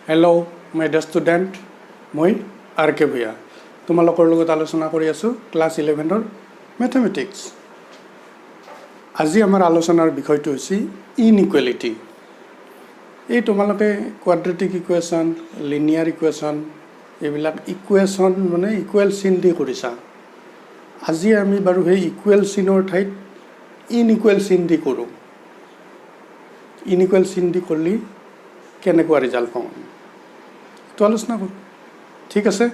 Hello' মাই dear student, মই R কে ভূঞা তোমালোকৰ লগত আলোচনা কৰি আছোঁ ক্লাছ 11ৰ মেথমেটিক্স। আজি আমাৰ আলোচনাৰ বিষয়টো হৈছে ইনইকুৱেলিটি। এই তোমালোকে কোৱাড্ৰেটিক ইকুৱেশ্যন, লিনিয়াৰ ইকুৱেশ্যন, এইবিলাক ইকুৱেশ্যন মানে ইকুৱেল চিন দি কৰিছা। আজি আমি বাৰু সেই ইকুৱেল চিনৰ ঠাইত ইনইকুৱেল চিন দি কৰোঁ। ইনইকুৱেল চিন দি কৰিলে কেনেকুৱা ৰিজাল্ট পাওঁ এইটো আলোচনা কৰোঁ, ঠিক আছে।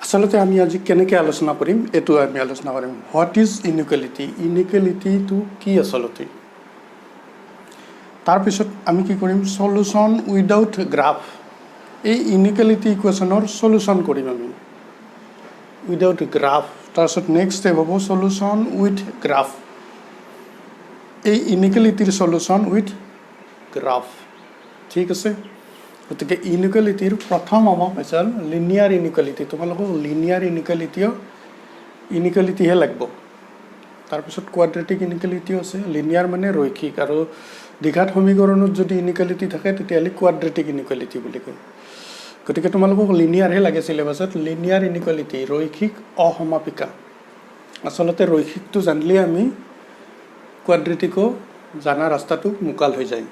আচলতে আমি আজি কেনেকৈ আলোচনা কৰিম এইটো আমি আলোচনা কৰিম। হোৱাট ইজ ইনইকুৱেলিটি, ইনইকুৱেলিটিটো কি আচলতে। তাৰপিছত আমি কি কৰিম, সলিউশ্যন উইদাউট গ্ৰাফ। এই ইনইকুৱেলিটি ইকুৱেশ্যনৰ সলিউশ্যন কৰিম আমি উইদাউট গ্ৰাফ। তাৰপিছত নেক্সট ষ্টেপ হ'ব সলিউশ্যন উইথ গ্ৰাফ। এই ইনইকুৱেলিটিৰ সলিউশ্যন উইথ গ্ৰাফ, ঠিক আছে। গতিকে ইনইকুৱেলিটিৰ প্ৰথম আমাক হৈছে লিনিয়াৰ ইনইকুৱেলিটি। তোমালোকক লিনিয়াৰ ইনইকুৱেলিটিহে লাগিব। তাৰপিছত কোৱাড্ৰেটিক ইনইকুৱেলিটিও আছে। লিনিয়াৰ মানে ৰৈখিক, আৰু দ্বিঘাত সমীকৰণত যদি ইনইকুৱেলিটি থাকে তেতিয়াহ'লে কোৱাড্ৰেটিক ইনইকুৱেলিটি বুলি কয়। গতিকে তোমালোকক লিনিয়াৰহে লাগে চিলেবাছত। লিনিয়াৰ ইনইকুৱেলিটি ৰৈখিক অসমাপিকা। আচলতে ৰৈখিকটো জানিলে আমি কোৱাড্ৰেটিকো জানা ৰাস্তাটো মুকাল হৈ যায়।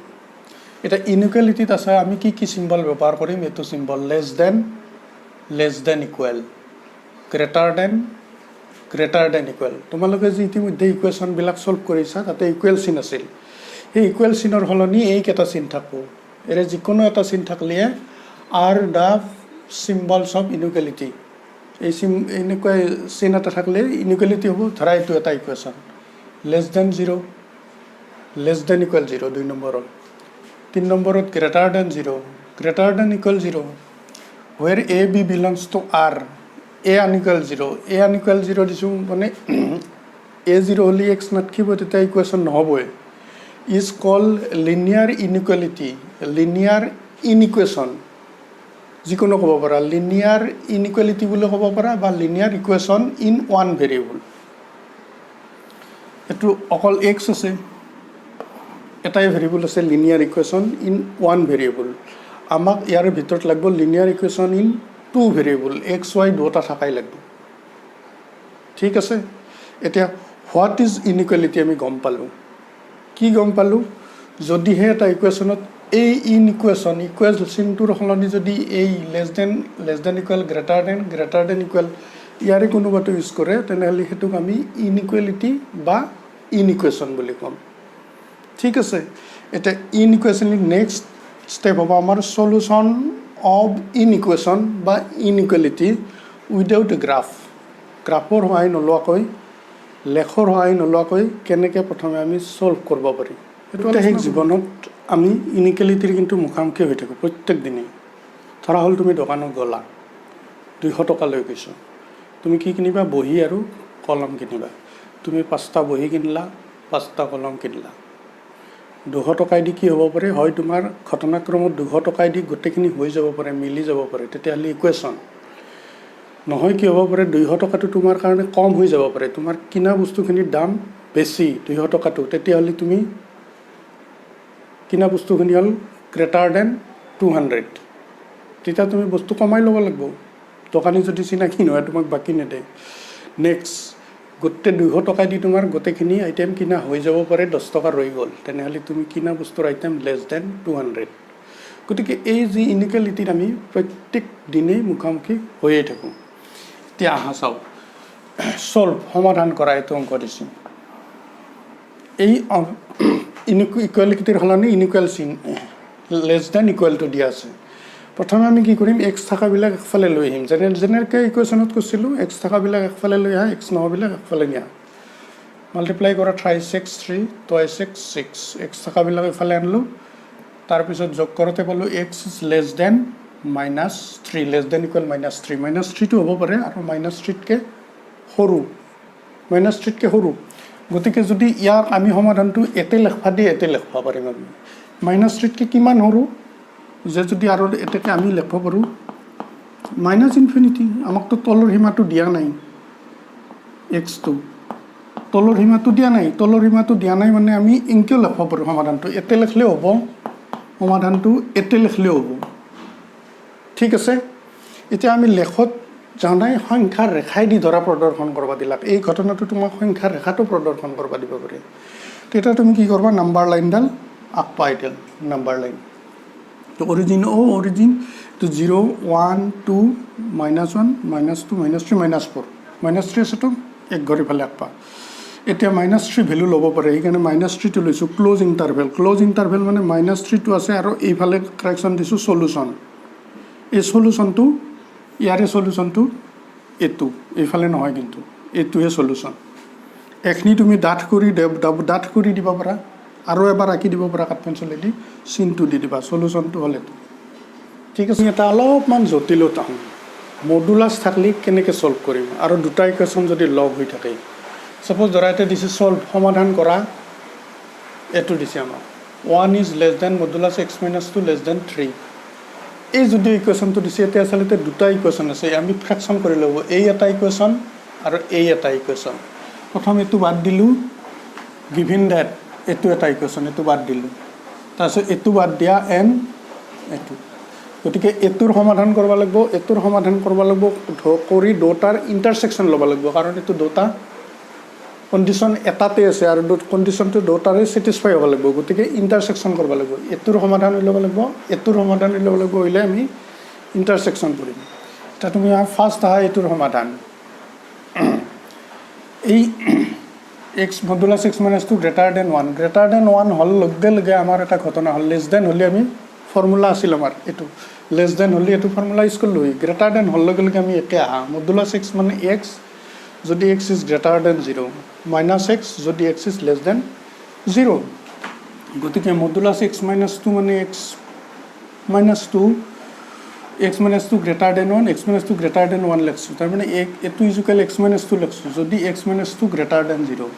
এটা ইনইকুৱেলিটিত আছে আমি কি কি চিম্বল ব্যৱহাৰ কৰিম। এইটো symbol less than equal, greater than equal. তোমালোকে যি ইতিমধ্যে ইকুৱেশ্যনবিলাক চল্ভ কৰিছা তাতে ইকুৱেল চিন আছিল। সেই ইকুৱেল চিনৰ সলনি এইকেইটা চিন থাকিব। এৰে যিকোনো এটা চিন থাকিলে are the symbols of inequality. এই এনেকুৱা চিন এটা থাকিলে ইনইকুৱেলিটি হ'ব। ধৰা এইটো এটা ইকুৱেশ্যন, লেছ দেন ইকুৱেল 0 2 নম্বৰত। 3 নম্বৰত greater than equal 0, where A B belongs to R, A unequal 0 দিছোঁ মানে এ 0 হ'লে এক্স নাথাকিব, তেতিয়া ইকুৱেশ্যন নহ'বই। Is called linear inequality. Linear inequation যিকোনো ক'ব পাৰা, লিনিয়াৰ ইনইকুৱেলিটি বুলি ক'ব পাৰা বা linear equation in one variable. এইটো অকল এক্স আছে, এটাই ভেৰিয়েবল আছে, linear equation in one variable. আমাক ইয়াৰ ভিতৰত লাগিব linear equation in two variable, x y দুটা থাকাই লাগিব, ঠিক আছে। এতিয়া হোৱাট ইজ ইনইকুৱেলিটি আমি গম পালোঁ। কি গম পালোঁ, যদিহে এটা ইকুৱেশ্যনত এই ইকুৱেল চিনটোৰ সলনি যদি এই less than equal, greater than equal ইয়াৰে কোনোবাটো ইউজ কৰে, তেনেহ'লে সেইটোক আমি ইনইকুৱেলিটি বা ইনইকুৱেশ্যন বুলি ক'ম, ঠিক আছে। এতিয়া ইনইকুৱেশ্যনৰ নেক্সট ষ্টেপ হ'ব আমাৰ সলিউশ্যন অফ ইনইকুৱেশ্যন বা ইনইকুৱেলিটি উইদাউট গ্ৰাফ। গ্ৰাফৰ সহায় নোলোৱাকৈ, লেখৰ সহায় নোলোৱাকৈ কেনেকৈ প্ৰথমে আমি চল্ভ কৰিব পাৰিম। সেইটো সেই জীৱনত আমি ইনইকুৱেলিটিৰ কিন্তু মুখামুখি হৈ থাকোঁ প্ৰত্যেক দিনেই। ধৰা হ'ল তুমি দোকানত গ'লা, 200 টকা লৈ গৈছোঁ। তুমি কি কিনিবা, বহী আৰু কলম কিনিবা। তুমি 5টা বহী কিনিলা, 5টা কলম কিনিলা। 200 টকাই দি কি হ'ব পাৰে, হয় তোমাৰ ঘটনাক্ৰমত 200 টকাই দি গোটেইখিনি হৈ যাব পাৰে, মিলি যাব পাৰে, তেতিয়াহ'লে ইকুৱেশ্যন। নহয় কি হ'ব পাৰে, 200 টকাটো তোমাৰ কাৰণে কম হৈ যাব পাৰে, তোমাৰ কিনা বস্তুখিনিৰ দাম বেছি 200 টকাটো, তেতিয়াহ'লে তুমি কিনা বস্তুখিনি হ'ল গ্ৰেটাৰ দেন 200, তেতিয়া তুমি বস্তু কমাই ল'ব লাগিব। দোকানী যদি চিনাকি নহয় তোমাক বাকী নেদে। নেক্সট, গোটেই 200 টকা দি তোমাৰ গোটেইখিনি আইটেম কিনা হৈ যাব পাৰে, 10 টকা ৰৈ গ'ল, তেনেহ'লে তুমি কিনা বস্তুৰ আইটেম লেছ দেন 200। গতিকে এই যি ইনইকুৱেলিটিত আমি প্ৰত্যেক দিনেই মুখামুখি হৈয়ে থাকোঁ। এতিয়া আহা চাওঁ, সমাধান কৰা এইটো অংক দিছোঁ। এই ইকুৱেলিটিৰ সলনি ইনইকুৱেল চিন লেছ দেন ইকুৱেলটো দিয়া আছে। প্ৰথমে আমি কি কৰিম, এক্স থকাবিলাক একফালে লৈ আহিম। যেনেকৈ ইকুৱেশ্যনত কৈছিলোঁ, এক্স থকাবিলাক একফালে লৈ আহা, এক্স নহ'বিলাক একফালে নিয়া। মাল্টিপ্লাই কৰা, thrice x 3, twice x 6, x থকাবিলাক এফালে আনিলোঁ। তাৰপিছত যোগ কৰোঁতে পালোঁ x is less than -3, less than equal -3। -3টো হ'ব পাৰে আৰু -3তকৈ সৰু। গতিকে যদি ইয়াক আমি সমাধানটো এতে লিখবা দিয়ে, এতে লিখব পাৰিম আমি। -3তকৈ কিমান সৰু, যে যদি আৰু এতেকে আমি লিখব পাৰোঁ -ইনফিনিটি। আমাকতো তলৰ সীমাটো দিয়া নাই, এক্সটো তলৰ সীমাটো দিয়া নাই মানে আমি এনেকৈও লিখব পাৰোঁ সমাধানটো। এতে লিখলেও হ'ব, সমাধানটো এতে লিখলেও হ'ব, ঠিক আছে এতিয়া আমি লেখত জানাই সংখ্যাৰ ৰেখাই দি ধৰা প্ৰদৰ্শন কৰিব দিলাক এই ঘটনাটো তোমাক সংখ্যাৰ ৰেখাটো প্ৰদৰ্শন কৰিব দিব পাৰে তেতিয়া তুমি কি কৰবা নাম্বাৰ লাইনডাল আঁকবা এডাল নাম্বাৰ লাইন তো অৰিজিন তো 0 1 2 -1 -2 -3 -4 -3 আছে তো এক ঘৰ ইফালে আঁকবা এতিয়া -3 ভ্যালু ল'ব পাৰে সেইকাৰণে -3 টো লৈছো ক্লোজ ইণ্টাৰভেল মানে -3 টো আছে আৰু এইফালে কাৰেকশ্যন দিছো সলিউশন এই সলিউশনটো ইয়াৰে সলিউশনটো এটো এইফালে নহয় কিন্তু এটোহে সলিউশন এখনি তুমি ডাঠ কৰি দিব পাৰা আৰু এবাৰ আঁকি দিব পাৰা কাট পেন্সিলেদি চিনটো দি দিবা সলিউশনটো হলে ঠিক আছে এটা অলপমান জটিলতা মডুলাস থাকলে কেনেকৈ সলভ কৰিম আৰু দুটা ইকুৱেশ্যন যদি লগ হৈ থাকে সাপোজ ধৰা এটা দিছে সলভ সমাধান কৰা এটো দিছে আমাক 1 is less than modulus x - 2 less than 3 এই যদি ইকুৱেশ্যনটো দিছে এতিয়া আচলতে দুটা ইকুৱেশ্যন আছে আমি ফ্ৰেকশন কৰি লব এই এটা ইকুৱেশ্যন আৰু এই এটা ইকুৱেশ্যন প্ৰথম এটো বাদ দিলু গিভেন দ্যাট এটো এটা ইকুৱেশ্যন এটো বাদ দিলু তাৰপিছত এটো বাদ দিয়া n এটো গতিকে এটোৰ সমাধান কৰিব লাগিব কৰি দুটাৰ ইন্টাৰসেকশন ল'ব লাগিব কাৰণ এটো দুটা কন্ডিশন এটাতে আছে আৰু কন্ডিশনটো দুটাৰে স্যাটিসফাই হ'ব লাগিব গতিকে ইন্টাৰসেকশন কৰিব লাগিব এটোৰ সমাধান ল'ব লাগিব হইলে আমি ইন্টাৰসেকশন কৰিম এটা তুমি ফাৰ্স্ট আহা এটোৰ সমাধান এই x modulus x - 2 greater than 1 হল লগে আমাৰ এটা ঘটনা হল লেস দেন হলি আমি ফৰ্মুলা আছিল আমাৰ এটো লেস দেন হলি এটো ফর্মুলা ইউজ করলো গ্রেটার দেন হল লগে আমি একে আহা মডুলাস x মানে x যদি x is greater than 0 minus x যদি x is less than 0 গতিকে মডুলাস x - 2 মানে x - 2 greater than 1 x - 2 greater than 1 লিখছো তাৰ মানে এটো ইকুয়াল x - 2 লিখছো যদি x - 2 greater than 0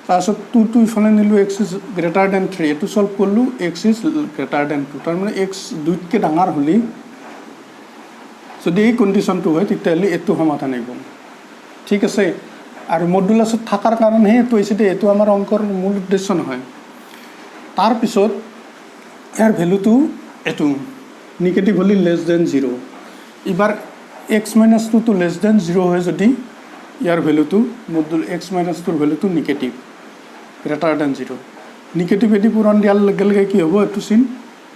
তাৰছত 2 ইফালে নিলো x is greater than 3 এটো সলভ করলো x is greater than 2 তাৰ মানে x 2 কে ডাঙৰ হলি যদি এই কন্ডিশনটো হয় তেতিয়ালে এটো সমাধান আহিব ঠিক আছে আৰু মডুলাসত থাকাৰ কাৰণে এটো হৈছে এটো আমাৰ অংকৰ মূল উদ্দেশ্য নহয় তাৰ পিছত ইয়াৰ ভ্যালুটো এটো নেগেটিভ হলি লেস দেন 0 এবাৰ x - 2 টো লেস দেন 0 হয় যদি ইয়াৰ ভ্যালুটো মডুল x - 2 ৰ ভ্যালুটো নেগেটিভ গ্ৰেটাৰ দেন 0 নেগেটিভ এদি পূৰণ দিয়াৰ লগে কি হ'ব এটো চিন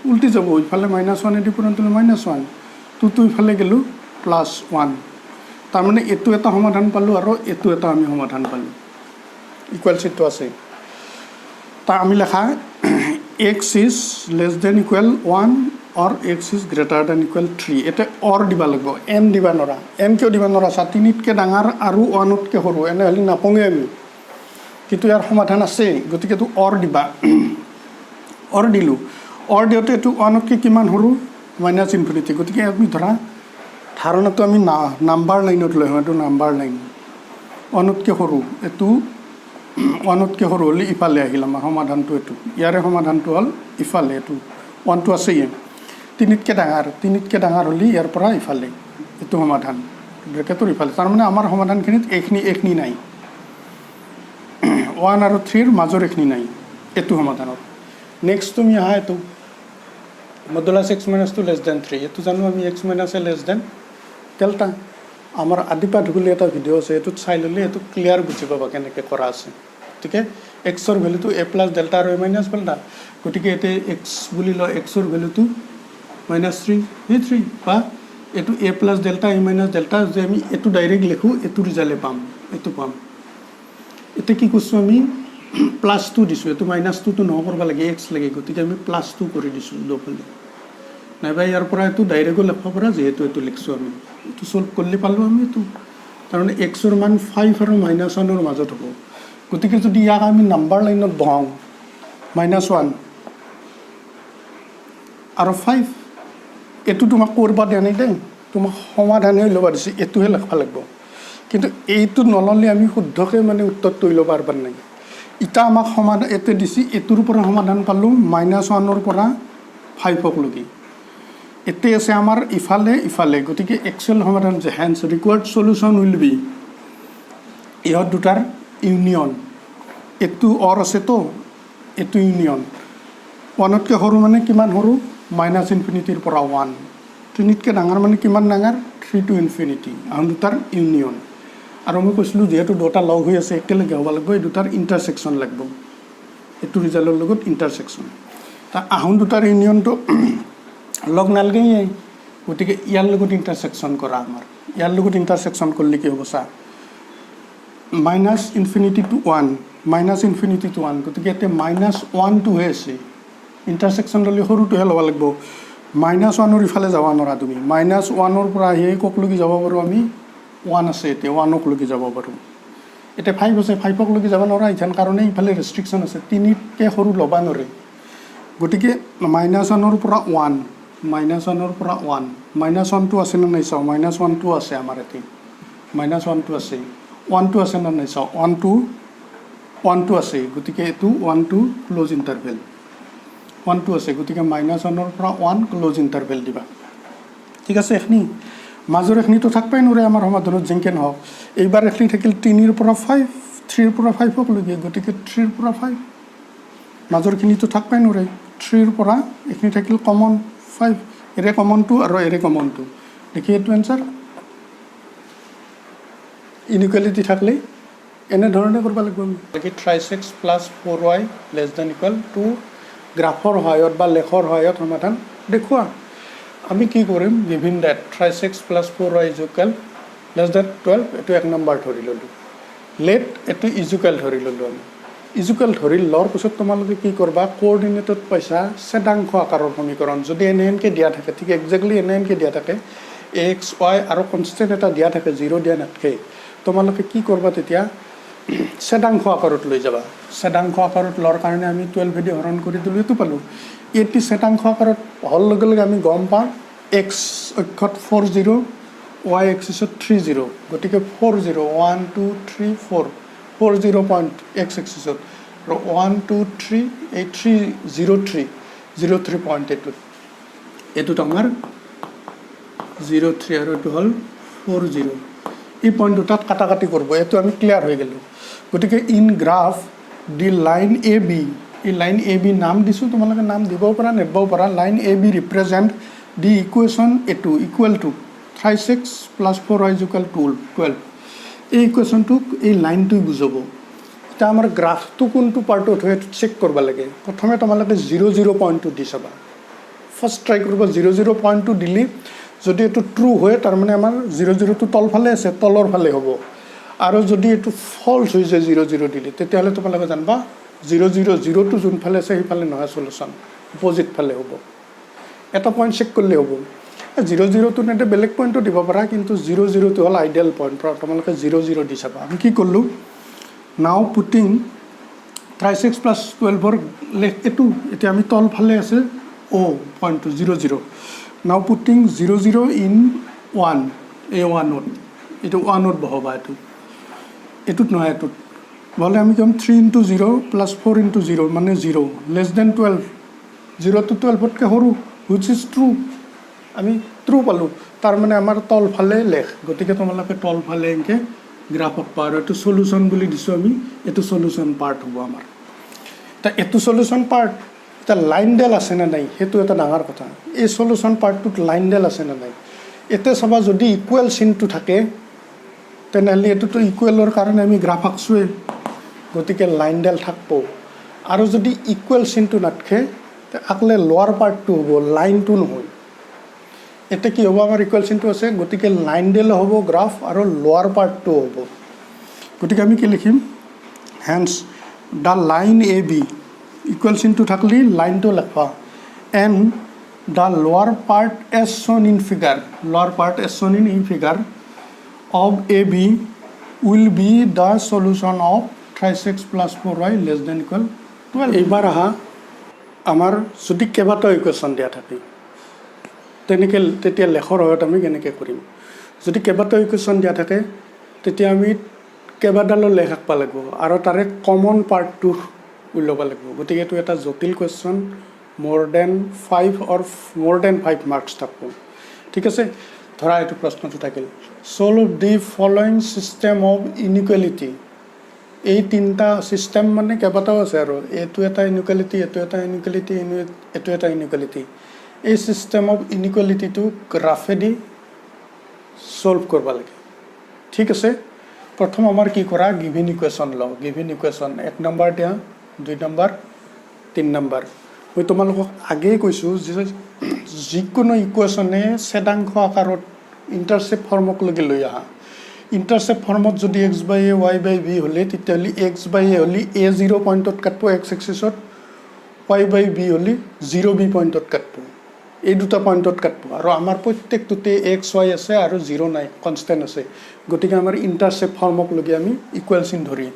উল্টি যাব ইফালে -1 এদি পূৰণ দিলে -1 2 ইফালে গেলো +1 তাৰ মানে এটো এটা সমাধান পালো আৰু এটো এটা আমি সমাধান পালো ইকুয়াল চিটো আছে তা আমি লেখা x is less than equal 1 or x is greater than equal 3 এটা or দিবা লাগিব n দিবা নৰা n কিয় দিবা নৰা 3 কে ডাঙৰ আৰু 1 কে সৰু এনে হলি নাপঙে আমি কিন্তু ইয়াৰ সমাধান আছে গতিকে তো or দিবা or দিলু or দিওতে তো 1 কে কিমান সৰু -∞ গতিকে আমি ধৰা ধাৰণাটো আমি নাম্বাৰ লাইনত লৈ হয়তো নাম্বাৰ লাইন 1 কে সৰু এটো 1 কে সৰু হলি ইফালে আহিল আমাৰ সমাধানটো এটো ইয়াৰে সমাধানটো হল ইফালে এটো 1 টো আছে 3 কে ডাঙৰ হলি ইয়াৰ পৰা ইফালে এটো সমাধান ব্ৰেকেটৰ ইফালে তাৰ মানে আমাৰ সমাধানখিনিত এখনি নাই 1 আৰু 3 ৰ মাজৰ এখনি নাই এটো সমাধানত নেক্সট তুমি আহা এটো মডুলাস x - 2 less than 3 এটো জানো আমি x - a less than delta আমাৰ আদিপা ঢুকলি এটা ভিডিও আছে এটো চাই ললে এটো ক্লিয়াৰ বুজি পাবা কেনেকৈ কৰা আছে ঠিক আছে x ৰ ভ্যালুটো a + delta আৰু a - delta গতিকে এতে x বুলি ল x ৰ ভ্যালুটো -3 3 বা এটো a + delta a - delta যে আমি এটো ডাইৰেক্ট লিখো এটো ৰিজাল্ট পাম এটো পাম এতে কি কৈছো আমি +2 দিছো এটো -2 টো ন কৰবা লাগে x লাগে গতিকে আমি +2 কৰি দিছো দুফালে নাইবা ইয়াৰ পৰা এটো ডাইৰেক্ট লিখব পৰা যেহেতু এটো লিখছো আমি এটো সলভ কৰলে পালো আমি এটো কাৰণ x ৰ মান 5 আৰু -1 ৰ মাজত হ'ব গতিকে যদি ইয়াক আমি নাম্বাৰ লাইনত বহাও -1 আৰু 5 এটো তোমাক কৰবা দিয়া নাই দে তোমাক সমাধানে ল'বা দিছে এটোহে লিখবা লাগিব কিন্তু এইটো নললে আমি শুদ্ধকে মানে উত্তৰটো লৈ পাৰবা নাই ইটা আমাক সমাধান এতে দিছি এটোৰ পৰা সমাধান পালো -1 ৰ পৰা 5 ক লগি এতে আছে আমাৰ ইফালে গতিকে একচুয়াল সমাধান যে হেন্স ৰিকোয়াৰ্ড সলিউশন উইল বি ইহত দুটাৰ ইউনিয়ন এটো অৰ আছে তো এটো ইউনিয়ন 1 কে সৰু মানে কিমান সৰু -∞ ৰ পৰা 1 ট্ৰিনিতকৈ ডাঙৰ মানে কিমান ডাঙৰ 3 to infinity আৰু দুটাৰ ইউনিয়ন আৰু মই কৈছিলোঁ যিহেতু দুটা লগ হৈ আছে একেলগে হ'ব লাগিব এই দুটাৰ ইণ্টাৰছেকশ্যন লাগিব এইটো ৰিজাল্টৰ লগত ইণ্টাৰছেকশ্যন তা আহোন দুটাৰ ইউনিয়নটো লগ নালাগেই গতিকে ইয়াৰ লগত ইণ্টাৰছেকশ্যন কৰা আমাৰ ইয়াৰ লগত ইণ্টাৰছেকশ্যন কৰিলে কি হ'ব চা minus infinity two 1 minus infinity two 1 গতিকে এতিয়া মাইনাছ 1 টু হৈ আছে ইণ্টাৰছেকশ্যন হ'লে সৰুটোহে ল'ব লাগিব মাইনাছ 1ৰ ইফালে যাব নোৱাৰা তুমি মাইনাছ 1ৰ পৰা আহি ক'কলৈকে যাব পাৰোঁ আমি 1 আছে এতিয়া 1লৈকে যাব পাৰোঁ এতিয়া 5 আছে 5লৈকে যাব নোৱাৰা ইথান কাৰণে ইফালে ৰেষ্ট্ৰিকশ্যন আছে 3তকৈ সৰু ল'ব নোৱাৰে গতিকে মাইনাছ 1ৰ পৰা 1 মাইনাছ 1ৰ পৰা 1 মাইনাছ 1টো আছে নে নাই চাওঁ মাইনাছ 1টো আছে আমাৰ ইয়াতে মাইনাছ 1টো আছে 1টো আছে নে নাই চাওঁ 1টো আছে গতিকে এইটো 1টো ক্ল'জ ইণ্টাৰভেল 1টো আছে গতিকে মাইনাছ 1ৰ পৰা 1 ক্ল'জ ইণ্টাৰভেল দিবা ঠিক আছে এইখিনি মাজৰ এইখিনিতো থাকবাই নোৱাৰে আমাৰ সমাধানত যেনেকৈ নহওক এইবাৰ এইখিনি থাকিল 3ৰ পৰা 5 3ৰ পৰা 5লৈকে গতিকে 3ৰ পৰা 5 মাজৰখিনিতো থাকবাই নোৱাৰে 3ৰ পৰা এইখিনি থাকিল কমন 5 এৰে কমনটো আৰু এৰে কমনটো দেখি এইটো এনচাৰ ইনইকুৱেলিটি থাকলে এনেধৰণে কৰিব লাগিব আমি 3x + 4y <= 2 গ্ৰাফৰ সহায়ত বা লেখৰ সহায়ত সমাধান দেখুওৱা আমি কি কৰিম গিভিন ডেট 3x + 4y <= 12 এইটো 1 নম্বৰ ধৰি ল'লোঁ লেট এইটো ইজুকেল ধৰি ল'লোঁ আমি ইজুকেল ধৰি লোৱাৰ পিছত তোমালোকে কি কৰবা কোঅৰ্ডিনেটত পাইছা ছেদাংশ আকাৰৰ সমীকৰণ যদি এনেকৈ দিয়া থাকে ঠিক একজেক্টলি এনেকৈ দিয়া থাকে এক্স ৱাই আৰু কনষ্টেণ্ট এটা দিয়া থাকে 0 দিয়া নাথাকে তোমালোকে কি কৰবা তেতিয়া ছেদাংশ আকাৰত লৈ যাবা ছেদাংশ আকাৰত লোৱাৰ কাৰণে আমি 12 দি হৰণ কৰি দিলোঁ এইটো পালোঁ এইটো ছেদাংশ আকাৰত হোৱাৰ লগে লগে আমি গম পাওঁ এক্স অক্ষত 40 ৱাই এক্সিছত 30 গতিকে 40 1 2 3 4 40 পইণ্ট এক্স এক্সিছত আৰু 1 2 3 এই 303 পইণ্ট এইটোত আমাৰ 03 আৰু এইটো হ'ল 40 এই পইণ্ট দুটাত কাটাকাটি কৰিব এইটো আমি ক্লিয়াৰ হৈ গ'লোঁ গতিকে in graph the line A B এই লাইন এ বি নাম দিছোঁ তোমালোকে নাম দিবও পাৰা নিদিবও পাৰা line A B represent the equation এইটো ইকুৱেল টু 3x + 4y = 12 এই ইকুৱেশ্যনটোক এই লাইনটোই বুজাব এতিয়া আমাৰ গ্ৰাফটো কোনটো পাৰ্টত হয় চেক কৰিব লাগে প্ৰথমে তোমালোকে 0 পইণ্টটো দি চাবা ফাৰ্ষ্ট ট্ৰাই কৰিব 0 পইণ্টটো দিলে যদি এইটো ট্ৰু হয় তাৰমানে আমাৰ 0টো তলফালে আছে তলৰ ফালে হ'ব আৰু যদি এইটো ফল্ছ হৈ যায় 0 দিলে তেতিয়াহ'লে তোমালোকে জানিবা 0টো যোনফালে আছে সেইফালে নহয় চলিউশ্যন অপজিট ফালে হ'ব এটা পইণ্ট চেক কৰিলে হ'ব 0টো নেটে বেলেগ পইণ্টটো দিব পাৰা কিন্তু 0টো হ'ল আইডিয়েল পইণ্ট তোমালোকে 0 দি চাবা আমি কি কৰিলোঁ নাও পুটিং 3x + 12ৰ এইটো এতিয়া আমি তলফালে আছে পইণ্টটো 0 নাও পুটিং 0 ইন 1 এই 1ত এইটো 1ত বহাবা এইটোত নহয় এইটোত বহলে আমি ক'ম 3 × 0 + 4 × 0 মানে 0 <= 12 0টো 12তকৈ সৰু হুইচ ইজ ট্ৰু আমি ট্ৰু পালোঁ তাৰমানে আমাৰ তলফালে লেখ গতিকে তোমালোকে তলফালে এনেকৈ গ্ৰাফত পাওঁ আৰু এইটো চলিউশ্যন বুলি দিছোঁ আমি এইটো চলিউশ্যন পাৰ্ট হ'ব আমাৰ এতিয়া এইটো চলিউশ্যন পাৰ্ট এতিয়া লাইনডেল আছে নে নাই সেইটো এটা ডাঙৰ কথা এই চলিউশ্যন পাৰ্টটোত লাইনডেল আছে নে নাই এতিয়া চাবা যদি ইকুৱেল চিনটো থাকে তেনেহ'লে এইটোতো ইকুৱেলৰ কাৰণে আমি গ্ৰাফ আঁকছোৱে গতিকে লাইনডেল থাকিব আৰু যদি ইকুৱেল চিনটো নাথাকে আঁকলে লোৱাৰ পাৰ্টটো হ'ব লাইনটো নহয় এতিয়া কি হ'ব আমাৰ ইকুৱেল চিনটো আছে গতিকে লাইনডেল হ'ব গ্ৰাফ আৰু লোৱাৰ পাৰ্টটো হ'ব গতিকে আমি কি লিখিম hence the line A B equal চিনটো থাকলে লাইনটো লিখবা and the lower part as shown in figure lower part as shown in figure of AB will be the solution of 3x + 4y <= 12 এইবাৰ আহা আমাৰ যদি কেইবাটাও ইকুৱেশ্যন দিয়া থাকে তেনেকৈ তেতিয়া লেখৰ সহায়ত আমি কেনেকৈ কৰিম যদি কেইবাটাও ইকুৱেশ্যন দিয়া থাকে তেতিয়া আমি কেইবাডালৰ লেখ আঁকব লাগিব আৰু তাৰে কমন পাৰ্টটো উলিয়াব লাগিব গতিকে এইটো এটা জটিল কুৱেশ্যন more than 5 মাৰ্কছ থাকিব ঠিক আছে ধৰা এইটো প্ৰশ্নটো থাকিল solve the following system of inequality এই তিনিটা চিষ্টেম মানে কেইবাটাও আছে আৰু এইটো এটা ইনইকুৱেলিটি এইটো এটা ইনইকুৱেলিটি এইটো এটা ইনইকুৱেলিটি এই সিস্টেম অফ ইনইকুৱেলিটিটো গ্ৰাফেদি সলভ কৰিব লাগে ঠিক আছে প্ৰথম আমাৰ কি কৰা গিভেন ইকুৱেশ্যন লওঁ গিভেন ইকুৱেশ্যন 1 নম্বৰ দিয়া 2 নম্বৰ 3 নম্বৰ মই তোমালোকক আগেই কৈছোঁ যে যিকোনো ইকুৱেশ্যনে ছেদাংশ আকাৰত ইণ্টাৰচেপ্ট ফৰ্মক লগি লৈ আহা ইণ্টাৰচেপ্ট ফৰ্মত যদি x by a y by b হ'লে তেতিয়াহ'লে x বাই a হ'লে a 0 পইণ্টত কাটব x এক্সিছত y বাই b হ'লে 0 b পইণ্টত কাটব এই দুটা পইণ্টত কাটব আৰু আমাৰ প্ৰত্যেকটোতে x y আছে আৰু 0 নাই কনষ্টেণ্ট আছে গতিকে আমাৰ ইণ্টাৰচেপ্ট ফৰ্মক লগি আমি ইকুৱেল চিন ধৰি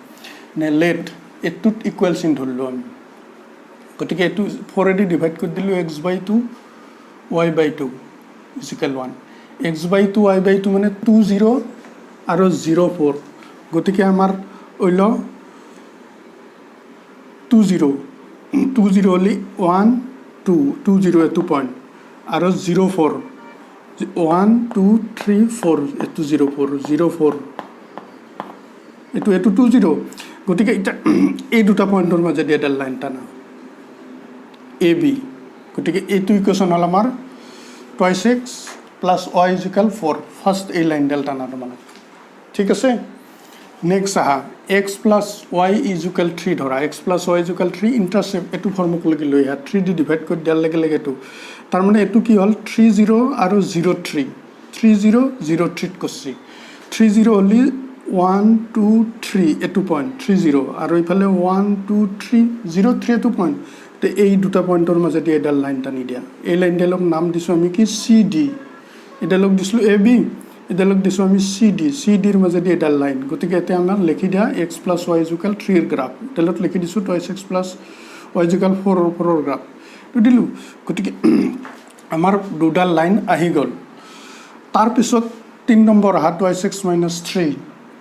নে লেট এটুত ইকুৱেল চিন ধৰিলোঁ আমি গতিকে এইটো 4 দি ডিভাইড কৰি দিলোঁ x বাই 2 y বাই 2 ইজিকেল 1 x বাই 2 y বাই 2 মানে 2 0 আৰু 0 4 গতিকে আমাৰ ওইল 2 0 হ'লে 1 2 2 0 এটু পইণ্ট আৰু 0 4 1 2 3 4 এটু 0 4 0 4 এটু 2 0 গতিকে এটা এই দুটা পইণ্টৰ মাজেদি এটা লাইন টানা এ বি গতিকে এইটো ইকুৱেশ্যন হ'ল আমাৰ 2x plus y equal 4 first এই লাইনডাল টানা তোমালোক ঠিক আছে নেক্সট আহা x প্লাছ y ইকুৱেল 3 ধৰা x plus y equal 3 intercept এইটো ফৰ্মক লগি লৈ আহা 3 দি ডিভাইড কৰি দিয়াৰ লগে লগে এইটো তাৰমানে এইটো কি হ'ল 3 0 আৰু 0 3 3 0 0 3 কৰিছে 3 0 হ'লে 1 2 3 এইটো পইণ্ট 3 0 আৰু ইফালে 1 2 3 0 3 এইটো পইণ্ট তো এই দুটা পইণ্টৰ মাজেদি এডাল লাইন টানি দিয়া এই লাইনডালক নাম দিছোঁ আমি কি চি ডি এডালক দিছিলোঁ এ বি এডালক দিছোঁ আমি চি ডিৰ মাজেদি এডাল লাইন গতিকে এতিয়া আমাৰ লিখি দিয়া x plus y equal 3 graph এডালত লিখি দিছোঁ 2x plus y equal 4 graph তো দিলোঁ গতিকে আমাৰ দুডাল লাইন আহি গ'ল তাৰপিছত 3 নম্বৰ আহা 2x minus 3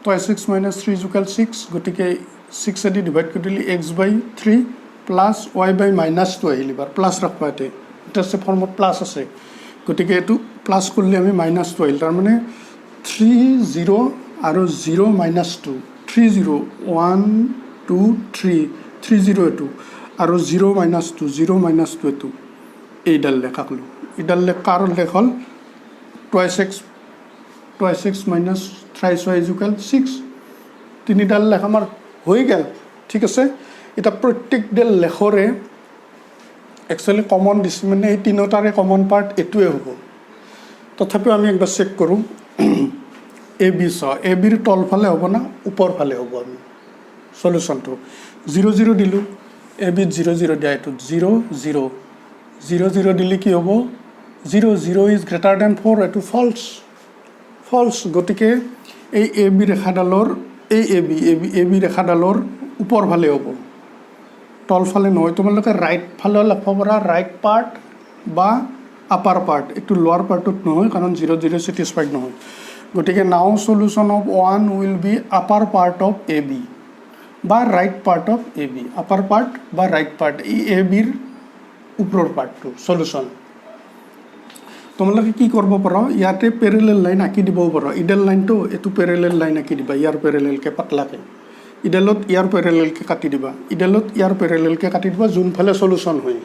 2x minus 3 equal 6 গতিকে 6 এদি ডিভাইড কৰি দিলে x বাই 3 প্লাছ y বাই মাইনাছটো আহিল এবাৰ প্লাছ ৰাখবা ইয়াতে ইণ্টাৰচেপ্ট ফৰ্মত প্লাছ আছে গতিকে এইটো প্লাছ কৰিলে আমি মাইনাছটো আহিল তাৰমানে 3 0 আৰু 0 মাইনাছ 2 3 0 1 2 3 3 0 এইটো আৰু 0 মাইনাছ 2 0 মাইনাছ 2 এইটো এইডাল লেখাকলোঁ এইডাল কাৰ লেখ হ'ল 2x মাইনাছ 3y ইকুৱেল 6 তিনিডাল লেখ আমাৰ হৈ গ'ল ঠিক আছে এটা প্ৰত্যেকডাল লেখৰে একচুৱেলি কমন দিছে মানে এই তিনিটাৰে কমন পাৰ্ট এইটোৱে হ'ব তথাপিও আমি একবাৰ চেক কৰোঁ এ বি এ বিৰ তলফালে হ'ব না ওপৰ ফালে হ'ব আমি সলিউশ্যনটো 0 0 দিলোঁ এ বিত 0 0 দিয়া এইটো 0 0 0 0 দিলে কি হ'ব 0 0 ইজ গ্ৰেটাৰ দেন 4 এইটো ফল্ছ গতিকে এই এ বি ৰেখাডালৰ এই এ বি ৰেখাডালৰ ওপৰ ফালে হ'ব তলফালে নহয় তোমালোকে ৰাইট ফালেও লিখিব পাৰা ৰাইট পাৰ্ট বা আপাৰ পাৰ্ট এইটো লোৱাৰ পাৰ্টত নহয় কাৰণ 0 0 ছেটিছফাইড নহয় গতিকে now solution of 1 will be upper part of A B বা right part of A B upper part বা ৰাইট পাৰ্ট এই এ বিৰ ওপৰৰ পাৰ্টটো সলিউশ্যন তোমালোকে কি কৰিব পাৰা ইয়াতে পেৰেলেল লাইন আঁকি দিব পাৰা ইডাল লাইনটো এইটো পেৰেলেল লাইন আঁকি দিবা ইয়াৰ পেৰেলেলকৈ পাতলাকৈ ইডালত ইয়াৰ পেৰেলেলকৈ কাটি দিবা ইডালত ইয়াৰ পেৰেলেলকৈ কাটি দিবা যোনফালে সলিউশ্যন হয়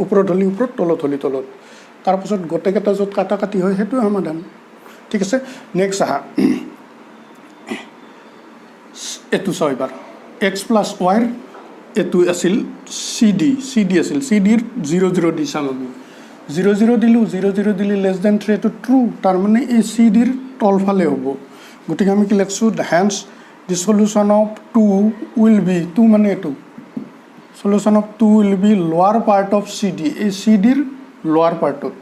ওপৰত হ'লে ওপৰত তলত হ'লে তলত তাৰপিছত গোটেইকেইটা য'ত কাটা কাটি হয় সেইটোৱে সমাধান ঠিক আছে নেক্সট আহা এইটো চাওঁ এবাৰ এক্স প্লাছ ৱাইৰ এইটো আছিল চি ডি আছিল চি ডিৰ 0 0 দি চাম আমি 0 0 দিলোঁ 0 0 দিলে লেছ দেন 3 এইটো ট্ৰু তাৰমানে এই চি ডিৰ তলফালে হ'ব গতিকে আমি কি লিখিছোঁ hence the solution of 2 will be 2 মানে এইটো solution of 2 will be lower part of CD এই CDৰ lower partত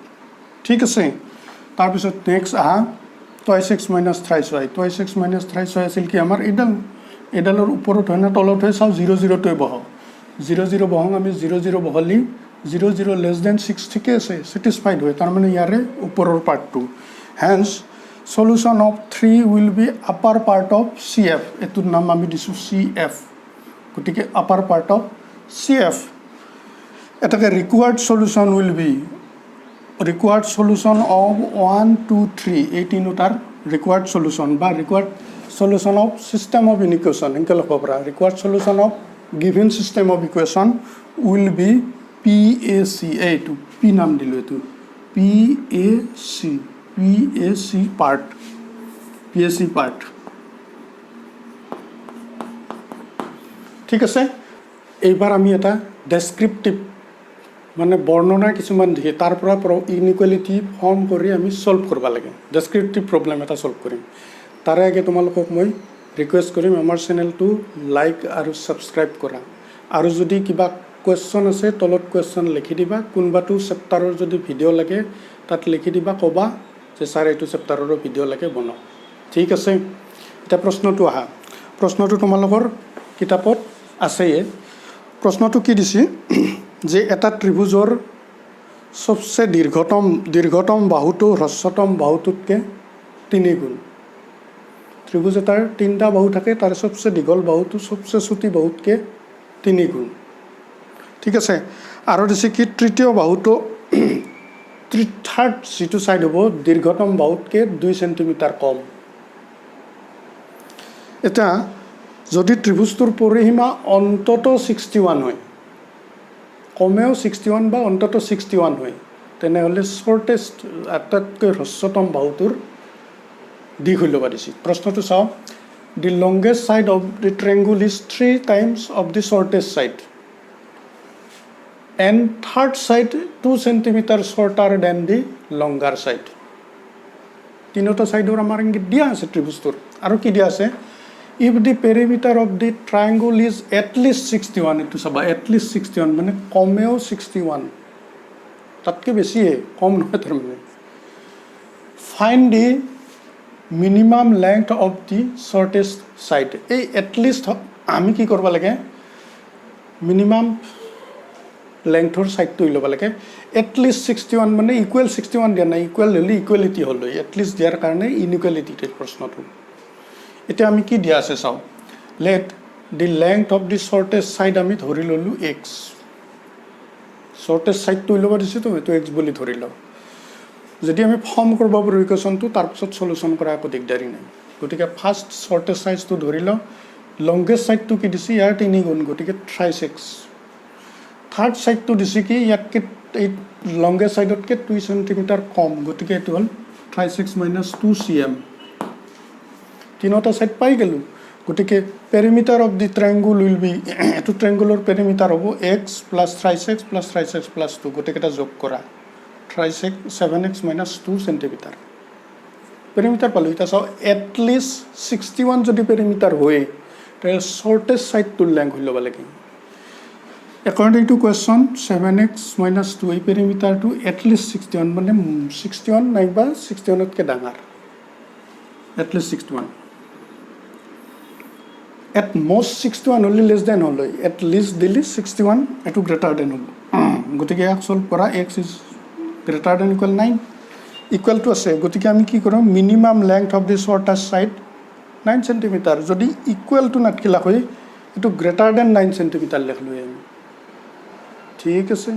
ঠিক আছে তাৰপিছত নেক্সট আহা 2x minus 3y 2x minus 3y আছিল কি আমাৰ এডালৰ ওপৰত হয় না তলত হয় চাওঁ 0 0 টোৱে বহাওঁ 0 0 বহাওঁ আমি 0 0 বহালি 0 0 লেছ দেন 6 ঠিকে আছে ছেটিছফাইড হয় তাৰমানে ইয়াৰে ওপৰৰ পাৰ্টটো hence solution of 3 will be upper part of CF এটোৰ নাম আমি দিছোঁ CF গতিকে upper part of CF এটাকে required solution will be required solution of 1 2 3 এই তিনিটাৰ required solution বা required solution of system of inequation এনেকৈ লিখিব পাৰা required solution of given system of equation will be PAC এইটো P নাম দিলোঁ এইটো PAC part ঠিক আছে এইবাৰ আমি এটা ডেসক্ৰিপটিভ মানে বৰ্ণনা কিছুমান দিয়ে তাৰ পৰা ইনইকুৱেলিটি ফৰ্ম কৰি আমি সলভ কৰিব লাগে ডেসক্ৰিপটিভ প্ৰবলেম এটা সলভ কৰিম তাৰে আগে তোমালোকক মই ৰিকুৱেষ্ট কৰিম আমাৰ চেনেলটো লাইক আৰু সাবস্ক্ৰাইব কৰা আৰু যদি কিবা কোৱেশ্চন আছে তলত কোৱেশ্চন লিখি দিবা কোনবাটো চেপ্টাৰৰ যদি ভিডিও লাগে তাত লিখি দিবা কবা যে স্যাৰ এইটো চেপ্টাৰৰ ভিডিও লাগে বনাও ঠিক আছে এটা প্ৰশ্নটো আহা প্ৰশ্নটো তোমালোকৰ কিতাপত আছে প্ৰশ্নটো কি দিছে যে এটা ত্ৰিভুজৰ সবচেয়ে দীৰ্ঘতম বাহুটো হ্ৰস্বতম বাহুটোতকৈ 3 গুণ ত্ৰিভুজ এটাৰ 3টা বাহু থাকে তাৰ সবচেয়ে দীঘল বাহুটো সবচেয়ে চুটি বাহুতকৈ 3 গুণ ঠিক আছে আৰু দিছে কি তৃতীয় বাহুটো থাৰ্ড যিটো সাইড হ'ব দীৰ্ঘতম বাহুতকৈ 2 সেন্টিমিটাৰ কম এটা যদি ত্ৰিভুজটোৰ পৰিসীমা অন্তত 61 হয় কমেও 61 বা অন্তত 61 হয় তেনেহ'লে শৰ্টেষ্ট আটাইতকৈ হ্ৰস্বতম বাহুটোৰ দিশ উলিয়াব দিছে প্ৰশ্নটো চাওঁ the longest side of the triangle is 3 times of the shortest side and third side 2 centimeter shorter than the longer side তিনটা সাইডৰ আমাৰ ইংগিত দিয়া আছে ত্ৰিভুজটোৰ আৰু কি দিয়া আছে if the perimeter of the triangle is at least 61 এটো চাবা at least 61 মানে কমেও 61 তাতকৈ বেছি কম নহয় তাৰ মানে find the minimum length of the shortest side এই at least আমি কি কৰিব লাগে minimum lengthৰ সাইডটো ল'ব লাগে at least 61 মানে ইকুৱেল 61 দিয়া নাই ইকুৱেল হ'লে ইকুৱেলিটি হ'ল at least দিয়াৰ কাৰণে ইনইকুৱেলিটি প্ৰশ্নটো এটা আমি কি দিয়া আছে চাও let the length of the shortest side আমি ধৰি ললো x shortest side টো ল'ব দিছে তো এটো x বুলি ধৰি লও যদি আমি ফৰ্ম কৰিব পাৰো ইকুৱেশ্যনটো তাৰ পিছত সলিউশন কৰা একো দিগদাৰি নাই গতিকে ফাৰ্স্ট shortest side টো ধৰি লও longest side টো কি দিছে ইয়াৰ 3 গুণ গতিকে 36 থাৰ্ড সাইডটো দিছে কি ইয়াতকে এই লংগেষ্ট সাইডতকে 2 সেন্টিমিটাৰ কম গতিকে এটো হল 36 - 2 cm তিনটা সাইড পাই গেল গতিকে perimeter of the ট্ৰায়াঙ্গল will be এটো ট্ৰায়াঙ্গলৰ পেৰিমিটাৰ হ'ব x + 36 + 36 + 2 গতিকে এটা যোগ কৰা 36 7x - 2 সেন্টিমিটাৰ পেৰিমিটাৰ পালো এটা চাও এট লিষ্ট 61 যদি পেৰিমিটাৰ হয় তাহলে শৰ্টেষ্ট সাইডটোৰ লেংথ হইল লাগে According to question 7x - 2 এই পেৰিমিটাৰটো at least 61 মানে 61 নাইবা 61 তকৈ ডাঙৰ at least 61 at most 61 হ'লে less than হ'ল at least দিলি 61 এটো greater than হ'ল গতিকে ইয়াক সলভ কৰা x is greater than equal 9 equal to আছে গতিকে আমি কি কৰিম minimum length of the shortest side 9 cm যদি equal to নাটকিলা হয় এটো greater than 9 cm লিখলো আমি ঠিক আছে